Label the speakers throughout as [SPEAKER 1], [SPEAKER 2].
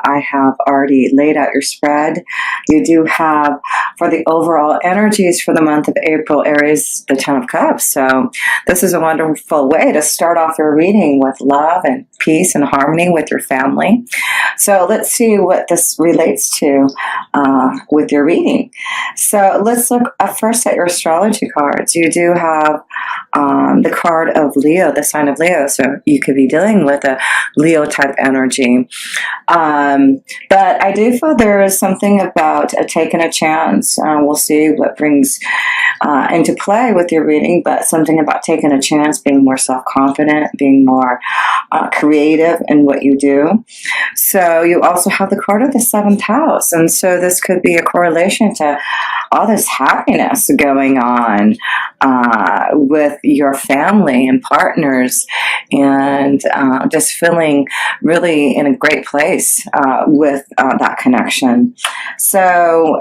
[SPEAKER 1] I have already laid out your spread. You do have, for the overall energies for the month of April, Aries, the Ten of Cups. So this is a wonderful way to start off your reading with love and peace and harmony with your family. So let's see what this relates to with your reading. So let's look first at your astrology cards. You do have the card of Leo, the sign of Leo. So you could be dealing with a Leo type energy. But I do feel there is something about taking a chance. We'll see what brings into play with your reading, but something about taking a chance, being more self-confident, being more creative in what you do. So you also have the card of the seventh house. And so this could be a correlation to all this happiness going on with your family and partners, and just feeling really in a great place with that connection. So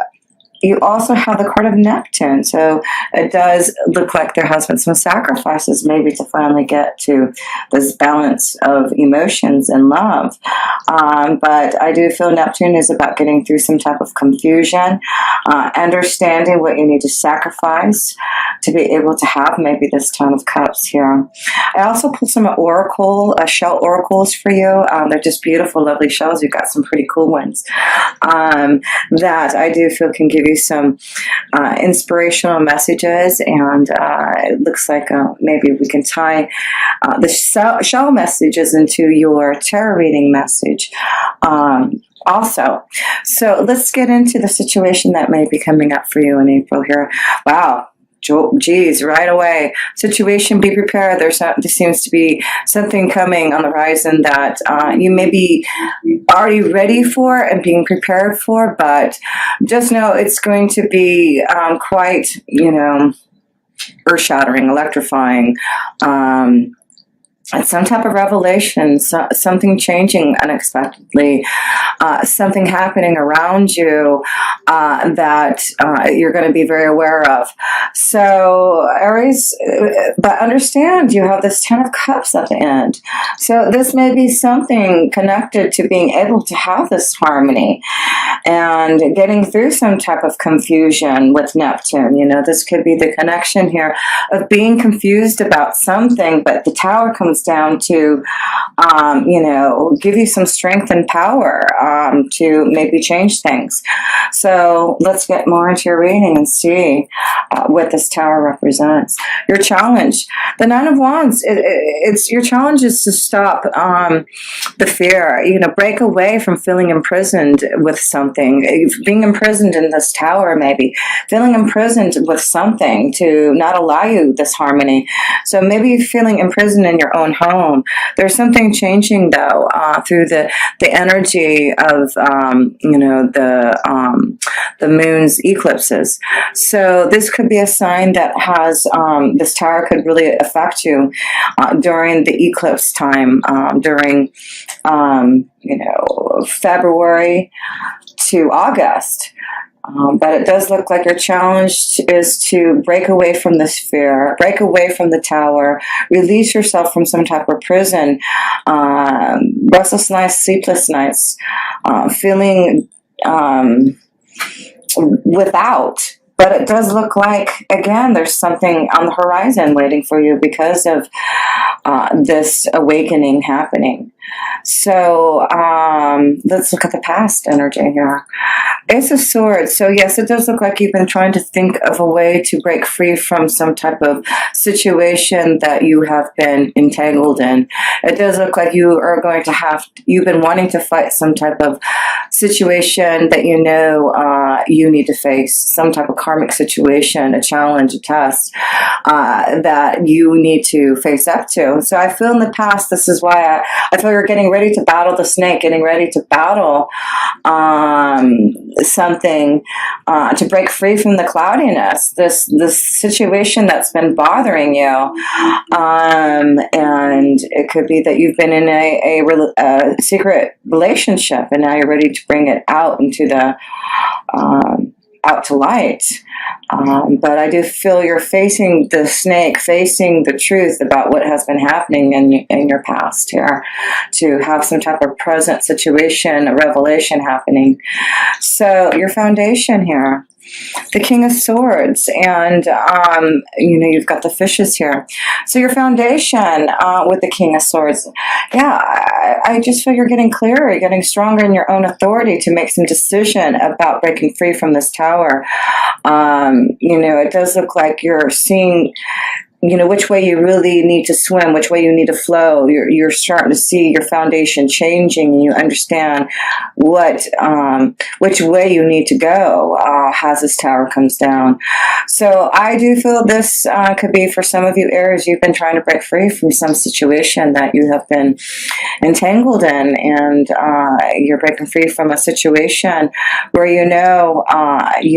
[SPEAKER 1] you also have the card of Neptune. So it does look like there has been some sacrifices maybe to finally get to this balance of emotions and love. But I do feel Neptune is about getting through some type of confusion, understanding what you need to sacrifice to be able to have maybe this Ten of Cups here. I also pulled some shell oracles for you. They're just beautiful, lovely shells. You've got some pretty cool ones that I do feel can give you some inspirational messages, and it looks like maybe we can tie the shell messages into your tarot reading message also. So let's get into the situation that may be coming up for you in April here. Wow. Geez, right away. Situation, be prepared. There seems to be something coming on the horizon that you may be already ready for and being prepared for, but just know it's going to be quite, earth-shattering, electrifying, some type of revelation, something changing unexpectedly, something happening around you that you're going to be very aware of. So Aries, but understand you have this Ten of Cups at the end. So this may be something connected to being able to have this harmony and getting through some type of confusion with Neptune. This could be the connection here of being confused about something, but the Tower comes down to, give you some strength and power to maybe change things. So let's get more into your reading and see what this Tower represents. Your challenge, the Nine of Wands, it's your challenge is to stop the fear, break away from feeling imprisoned with something, being imprisoned in this Tower, maybe feeling imprisoned with something to not allow you this harmony. So maybe feeling imprisoned in your own home. There's something changing though through the energy of the moon's eclipses. So this could be a sign that has this Tower could really affect you during the eclipse time, during February to August. But it does look like your challenge is to break away from this fear, break away from the Tower, release yourself from some type of prison, restless nights, sleepless nights, feeling without. But it does look like, again, there's something on the horizon waiting for you because of this awakening happening. So let's look at the past energy here. Ace of Swords. So yes, it does look like you've been trying to think of a way to break free from some type of situation that you have been entangled in. It does look like you are going to you've been wanting to fight some type of situation that you need to face, some type of karmic situation, a challenge, a test that you need to face up to. So I feel in the past, this is why I feel you're getting ready to battle the snake, getting ready to battle something to break free from the cloudiness, this situation that's been bothering you, and it could be that you've been in a secret relationship and now you're ready to bring it out into the out to light. But I do feel you're facing the snake, facing the truth about what has been happening in your past here, to have some type of present situation, a revelation happening. So your foundation here, the King of Swords, and you've got the fishes here. So your foundation with the King of Swords, yeah, I just feel you're getting clearer, you're getting stronger in your own authority to make some decision about breaking free from this tower. It does look like you're seeing which way you really need to swim, which way you need to flow. You're starting to see your foundation changing, and you understand which way you need to go as this tower comes down. So I do feel this could be for some of you Aries. You've been trying to break free from some situation that you have been entangled in, and you're breaking free from a situation where you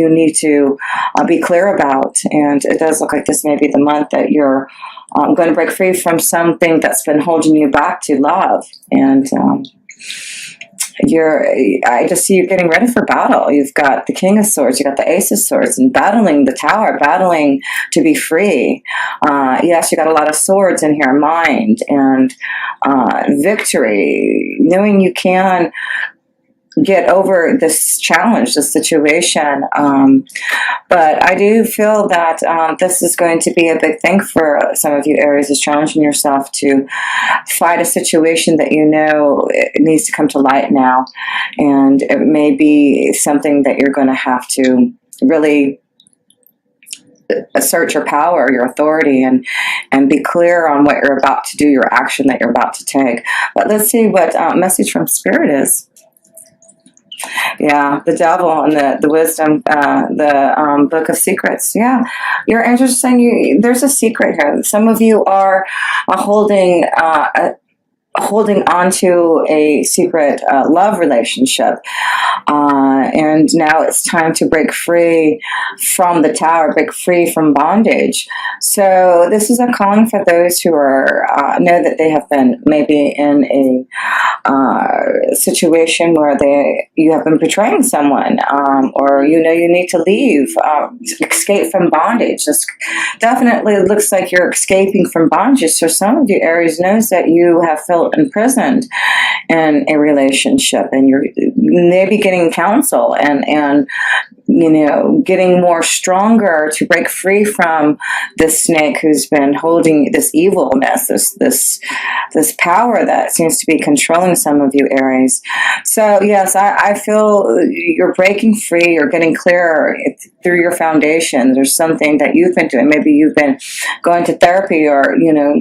[SPEAKER 1] need to be clear about. And it does look like this may be the month that you're going to break free from something that's been holding you back to love. And I just see you getting ready for battle. You've got the King of Swords, you've got the Ace of Swords, and battling the tower, battling to be free. Yes, you got a lot of swords in here, mind and victory, knowing you can get over this challenge, this situation. But I do feel that this is going to be a big thing for some of you Aries, is challenging yourself to fight a situation that it needs to come to light now. And it may be something that you're going to have to really assert your power, your authority, and be clear on what you're about to do, your action that you're about to take. But let's see what message from Spirit is. Yeah, the devil and the wisdom, the book of secrets. Yeah, your angels are saying there's a secret here. Some of you are holding on to a secret love relationship. And now it's time to break free from the tower, break free from bondage. So this is a calling for those who know that they have been maybe in a situation where you have been betraying someone, or you need to leave, escape from bondage. This definitely looks like you're escaping from bondage. So some of you Aries knows that you have felt imprisoned in a relationship, and you're maybe getting counsel and getting more stronger to break free from this snake who's been holding this evilness, this power that seems to be controlling some of you Aries. So yes, I feel you're breaking free, you're getting clearer through your foundation. There's something that you've been doing. Maybe you've been going to therapy, or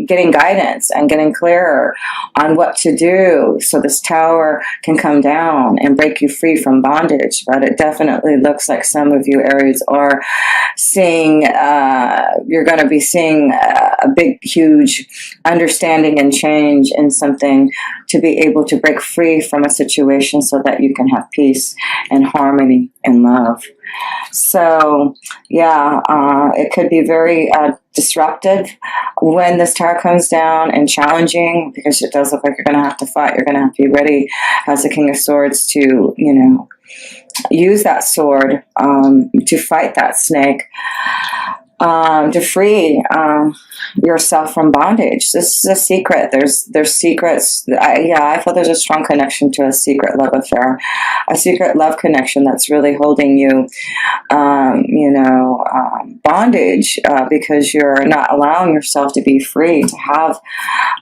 [SPEAKER 1] getting guidance and getting clearer on what to do so this tower can come down and break you free from bondage. But it definitely looks like some of you Aries are seeing, you're going to be seeing a big, huge understanding and change in something to be able to break free from a situation so that you can have peace and harmony and love. So yeah, it could be very disruptive when this tower comes down, and challenging, because it does look like you're going to have to fight. You're going to have to be ready as the King of Swords to, use that sword to fight that snake, to free yourself from bondage. This is a secret. There's secrets. I feel there's a strong connection to a secret love affair, a secret love connection that's really holding you, bondage, because you're not allowing yourself to be free, to have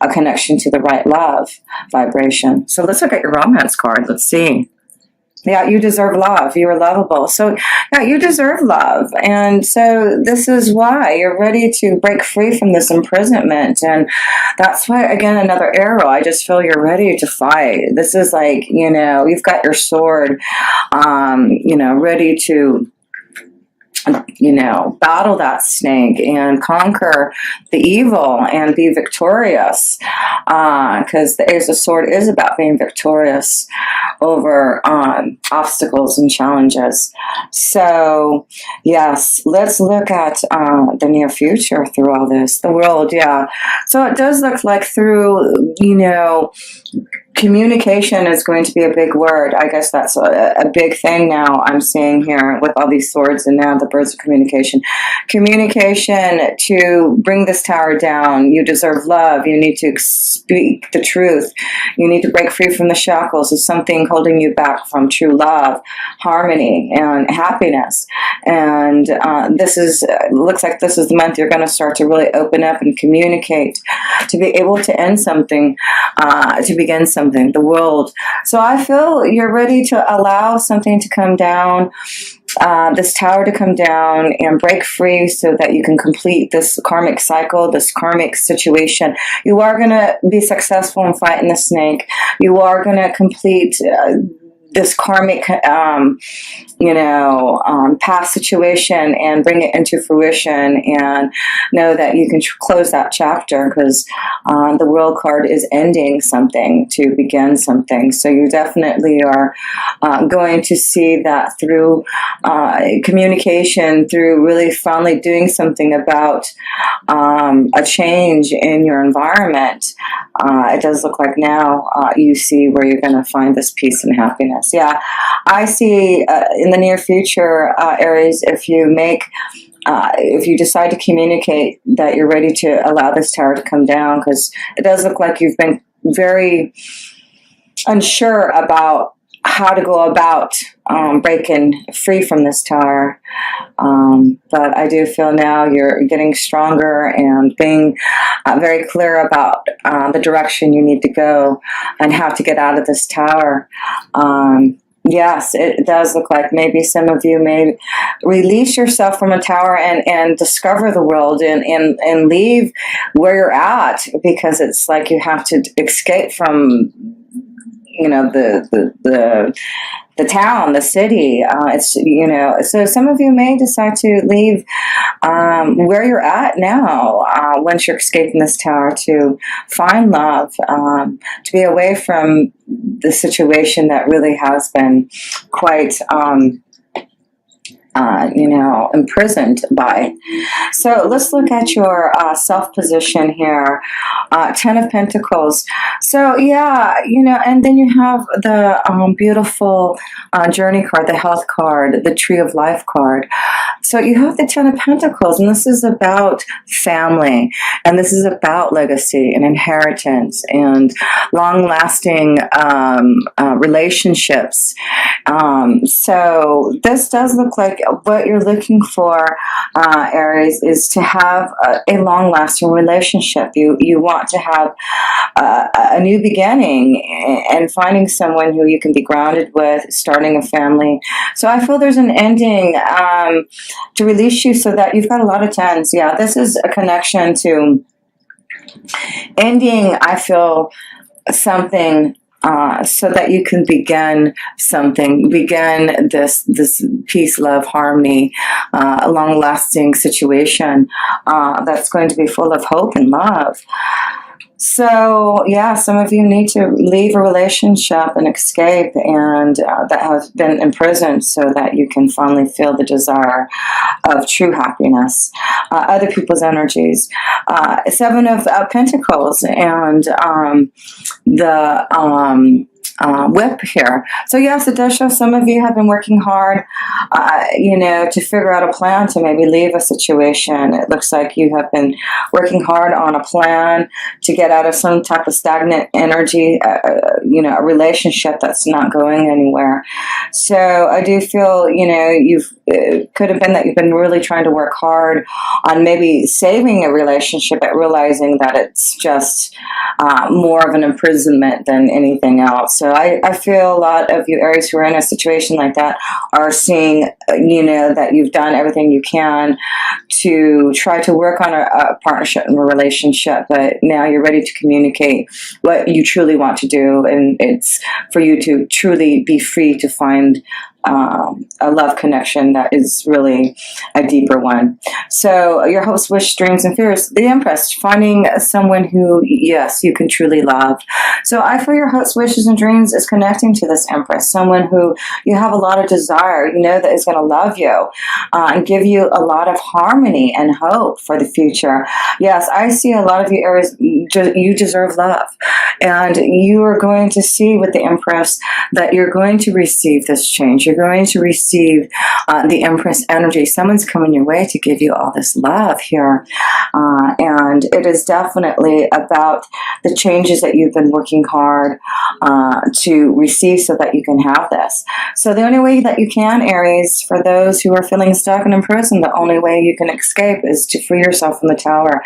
[SPEAKER 1] a connection to the right love vibration. So let's look at your romance card. Let's see. Yeah, you deserve love. You are lovable. So, yeah, you deserve love. And so this is why you're ready to break free from this imprisonment. And that's why, again, another arrow. I just feel you're ready to fight. This is like, you've got your sword, ready to battle that snake and conquer the evil and be victorious, because the Ace of Swords is about being victorious over obstacles and challenges. So yes, let's look at the near future through all this. The world, yeah. So it does look like through, Communication is going to be a big word. I guess that's a big thing now I'm seeing here with all these swords and now the birds of communication. Communication to bring this tower down. You deserve love. You need to speak the truth. You need to break free from the shackles of something holding you back from true love, harmony, and happiness. And looks like this is the month you're going to start to really open up and communicate, to be able to end something, to begin something, the world. So I feel you're ready to allow something to come down, this tower to come down and break free so that you can complete this karmic cycle, this karmic situation. You are going to be successful in fighting the snake. You are going to complete this karmic, past situation and bring it into fruition, and know that you can close that chapter, because the world card is ending something to begin something. So you definitely are going to see that through communication, through really finally doing something about a change in your environment. It does look like now you see where you're going to find this peace and happiness. Yeah, I see in the near future, Aries, if you decide to communicate that you're ready to allow this tower to come down, because it does look like you've been very unsure about how to go about breaking free from this tower. But I do feel now you're getting stronger and being very clear about the direction you need to go and how to get out of this tower. Yes, it does look like maybe some of you may release yourself from a tower and discover the world and leave where you're at, because it's like you have to escape from the town, the city. So some of you may decide to leave where you're at now, once you're escaping this tower, to find love, to be away from the situation that really has been quite imprisoned by. So let's look at your self-position here. 10 of Pentacles. So yeah, and then you have the beautiful journey card, the health card, the tree of life card. So you have the 10 of Pentacles, and this is about family, and this is about legacy and inheritance and long-lasting relationships. So this does look like what you're looking for, Aries, is to have a long-lasting relationship. You want to have a new beginning and finding someone who you can be grounded with, starting a family. So I feel there's an ending to release you, so that you've got a lot of 10s. Yeah, this is a connection to ending, I feel, something so that you can begin something, begin this peace, love, harmony, a long-lasting situation that's going to be full of hope and love. So yeah, some of you need to leave a relationship and escape, and that has been imprisoned, so that you can finally feel the desire of true happiness. Other people's energies. 7 of Pentacles and the whip here. So yes, it does show some of you have been working hard, to figure out a plan to maybe leave a situation. It looks like you have been working hard on a plan to get out of some type of stagnant energy, a relationship that's not going anywhere. So I do feel, it could have been that you've been really trying to work hard on maybe saving a relationship, but realizing that it's just more of an imprisonment than anything else. So I feel a lot of you Aries who are in a situation like that are seeing, that you've done everything you can to try to work on a partnership and a relationship, but now you're ready to communicate what you truly want to do, and it's for you to truly be free to find a love connection that is really a deeper one. So your hopes, wish, dreams, and fears. The Empress, finding someone who, yes, you can truly love. So I feel your hopes, wishes, and dreams is connecting to this Empress, someone who you have a lot of desire, you know, that is going to love you and give you a lot of harmony and hope for the future. Yes, I see a lot of you Aries, you deserve love. And you are going to see with the Empress that you're going to receive this change. You're going to receive the Empress energy. Someone's coming your way to give you all this love here. And it is definitely about the changes that you've been working hard to receive so that you can have this. So the only way that you can, Aries, for those who are feeling stuck and in prison, the only way you can escape is to free yourself from the Tower.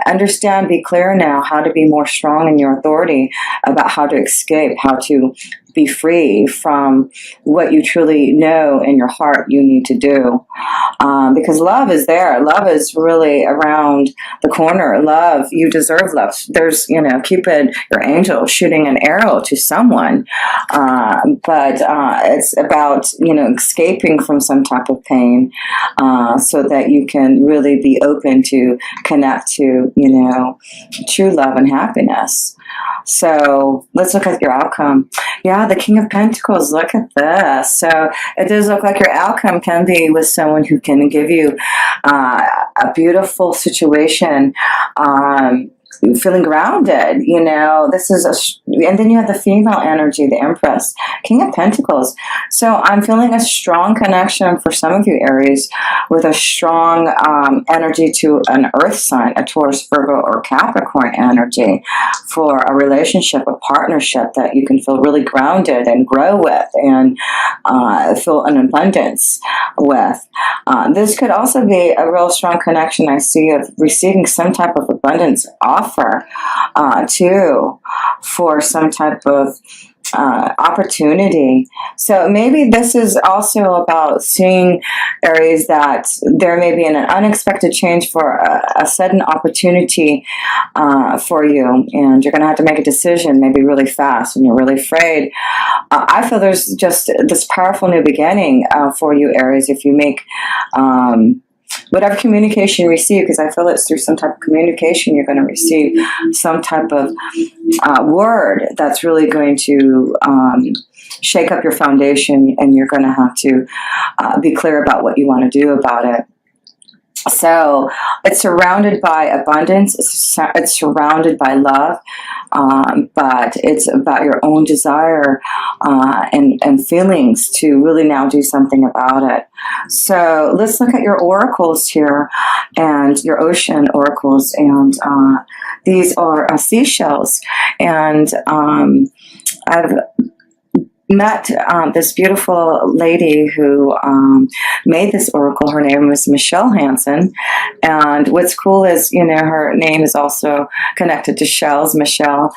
[SPEAKER 1] Understand, be clear now how to be more strong in your authority about how to escape, how to be free from what you truly know in your heart you need to do. Because love is there. Love is really around the corner. Love, you deserve love. There's, you know, Cupid, your angel, shooting an arrow to someone. But it's about, you know, escaping from some type of pain so that you can really be open to connect to, you know, true love and happiness. So let's look at your outcome. Yeah, the King of Pentacles, look at this. So it does look like your outcome can be with someone who can give you a beautiful situation, feeling grounded, you know. This is and then you have the female energy, the Empress, King of Pentacles. So I'm feeling a strong connection for some of you Aries with a strong energy to an earth sign, a Taurus, Virgo, or Capricorn energy for a relationship, a partnership that you can feel really grounded and grow with and feel an abundance with. This could also be a real strong connection I see of receiving some type of abundance offer too, for some type of opportunity. So maybe this is also about seeing, Aries, that there may be an unexpected change for a sudden opportunity for you, and you're going to have to make a decision maybe really fast and you're really afraid. I feel there's just this powerful new beginning for you, Aries, if you make whatever communication you receive, because I feel it's through some type of communication you're going to receive some type of word that's really going to shake up your foundation, and you're going to have to be clear about what you want to do about it. So it's surrounded by abundance, it's surrounded by love, but it's about your own desire and feelings to really now do something about it. So let's look at your oracles here and your ocean oracles. And these are seashells. And I've met this beautiful lady who made this oracle. Her name was Michelle Hansen, and what's cool is, you know, her name is also connected to shells. Michelle,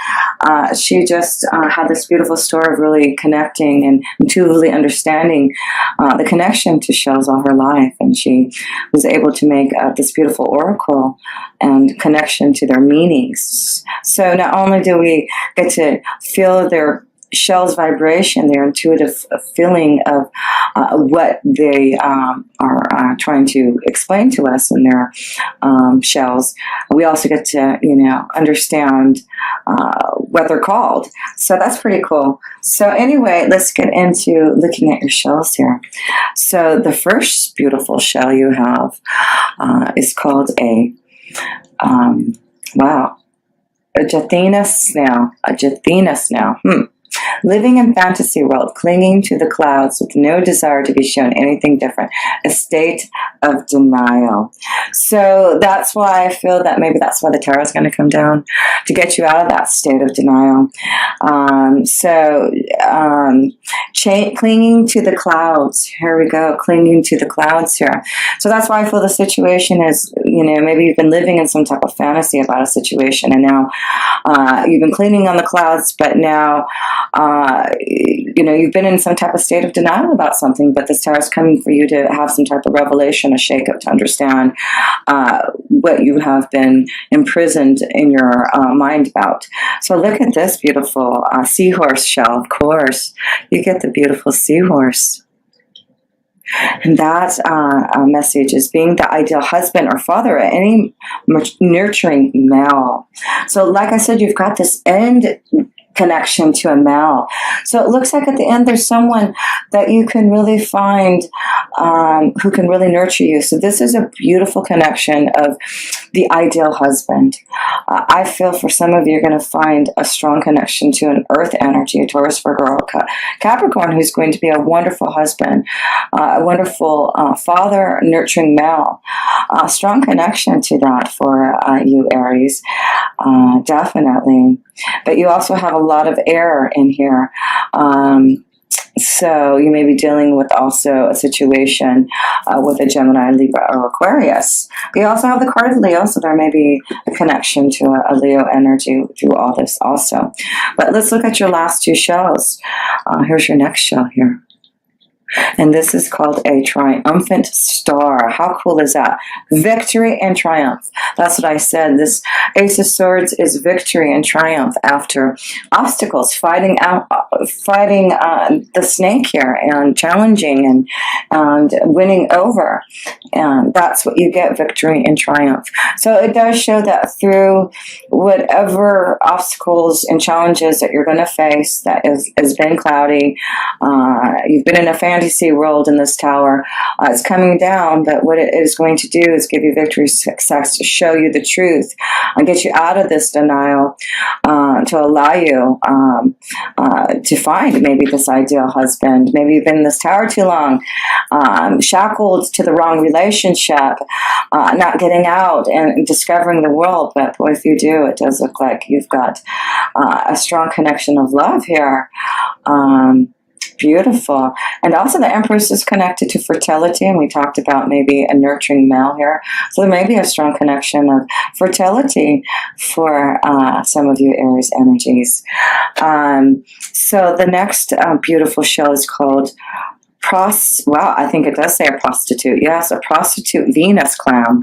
[SPEAKER 1] she just had this beautiful story of really connecting and intuitively understanding the connection to shells all her life, and she was able to make this beautiful oracle and connection to their meanings. So not only do we get to feel their shell's vibration, their intuitive feeling of what they are trying to explain to us in their shells, we also get to, you know, understand what they're called. So that's pretty cool. So anyway, let's get into looking at your shells here. So the first beautiful shell you have is called a Jathina snail. A Jathina snail. Living in fantasy world, clinging to the clouds with no desire to be shown anything different. A state of denial. So that's why I feel that maybe that's why the tarot is going to come down, to get you out of that state of denial. Clinging to the clouds. Here we go. Clinging to the clouds here. So that's why I feel the situation is, you know, maybe you've been living in some type of fantasy about a situation, and now you've been clinging on the clouds, but now you know, you've been in some type of state of denial about something, but this tower is coming for you to have some type of revelation, a shakeup, to understand what you have been imprisoned in your mind about. So look at this beautiful seahorse shell. Of course, you get the beautiful seahorse. And that message is being the ideal husband or father, any nurturing male. So like I said, you've got this end connection to a male. So it looks like at the end there's someone that you can really find who can really nurture you. So this is a beautiful connection of the ideal husband. I feel for some of you, you're going to find a strong connection to an earth energy, a Taurus, Virgo, or Capricorn, who's going to be a wonderful husband, a wonderful father, nurturing male. Strong connection to that for you, Aries, definitely. But you also have a lot of air in here. So you may be dealing with also a situation with a Gemini, Libra, or Aquarius. You also have the card of Leo, so there may be a connection to a Leo energy through all this also. But let's look at your last two shells. Here's your next shell here. And this is called a triumphant star. How cool is that? Victory and triumph. That's what I said. This Ace of Swords is victory and triumph after obstacles, fighting the snake here, and challenging and winning over. And that's what you get, victory and triumph. So it does show that through whatever obstacles and challenges that you're going to face that has been cloudy, you've been in a fantasy world in this tower, it's coming down, but what it is going to do is give you victory, success, to show you the truth and get you out of this denial, to allow you to find maybe this ideal husband. Maybe you've been in this tower too long, shackled to the wrong relationship, not getting out and discovering the world. But boy, if you do, it does look like you've got a strong connection of love here. Beautiful. And also the Empress is connected to fertility, and we talked about maybe a nurturing male here. So there may be a strong connection of fertility for some of you Aries energies. So the next beautiful show is called wow, I think it does say a prostitute. Yes, a prostitute Venus clam.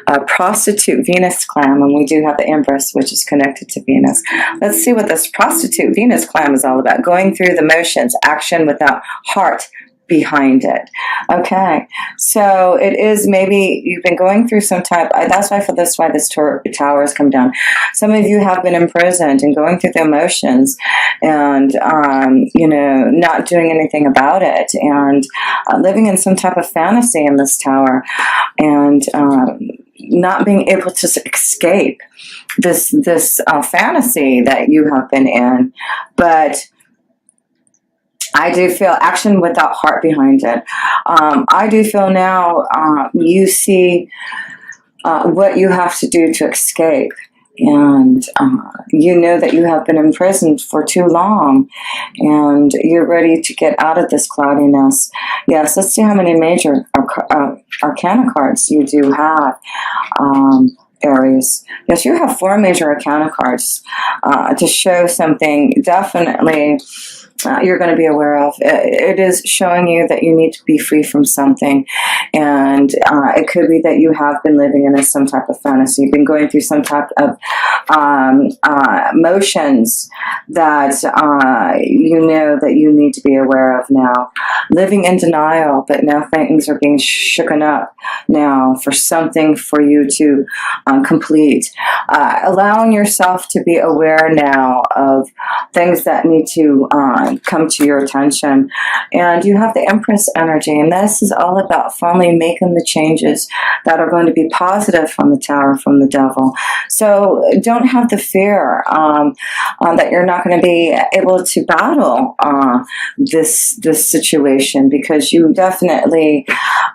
[SPEAKER 1] A prostitute Venus clam, and we do have the Empress, which is connected to Venus. Let's see what this prostitute Venus clam is all about. Going through the motions, action without heart behind it. Okay, so it is maybe you've been going through some type, that's why for this, why this tower has come down. Some of you have been imprisoned and going through the emotions and, you know, not doing anything about it, and living in some type of fantasy in this tower, and not being able to escape this fantasy that you have been in. But I do feel action without heart behind it. I do feel now you see what you have to do to escape. And you know that you have been imprisoned for too long, and you're ready to get out of this cloudiness. Yes, let's see how many major arcana cards you do have. Aries. Yes, you have 4 major arcana cards to show something definitely you're going to be aware of. It is showing you that you need to be free from something, and it could be that you have been living in some type of fantasy. You've been going through some type of motions that you know that you need to be aware of now. Living in denial, but now things are being shooken up now for something for you to complete. Allowing yourself to be aware now of things that need to come to your attention. And you have the Empress energy, and this is all about finally making the changes that are going to be positive from the tower, from the devil. So don't have the fear that you're not going to be able to battle this situation, because you definitely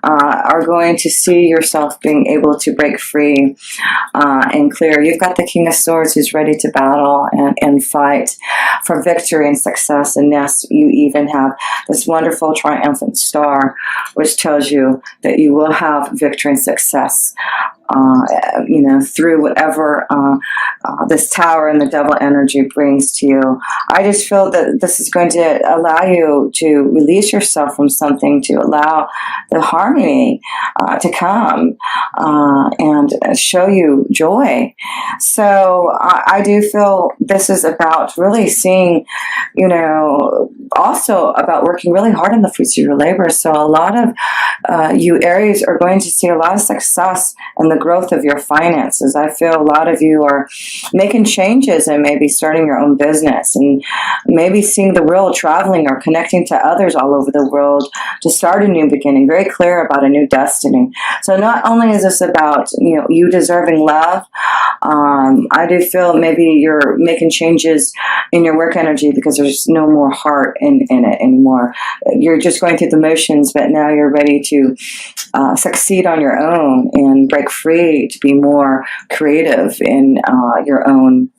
[SPEAKER 1] are going to see yourself being able to break free and clear. You've got the King of Swords who's ready to battle and fight for victory and success. And yes, you even have this wonderful triumphant star, which tells you that you will have victory and success through whatever this tower and the devil energy brings to you. I just feel that this is going to allow you to release yourself from something, to allow the harmony to come and show you joy. So I do feel this is about really seeing, also about working really hard on the fruits of your labor. So a lot of you Aries are going to see a lot of success in the growth of your finances. I feel a lot of you are making changes and maybe starting your own business, and maybe seeing the world, traveling or connecting to others all over the world to start a new beginning, very clear about a new destiny. So not only is this about you deserving love, I do feel maybe you're making changes in your work energy because there's no more heart in it anymore. You're just going through the motions, but now you're ready to succeed on your own and break free to be more creative in your own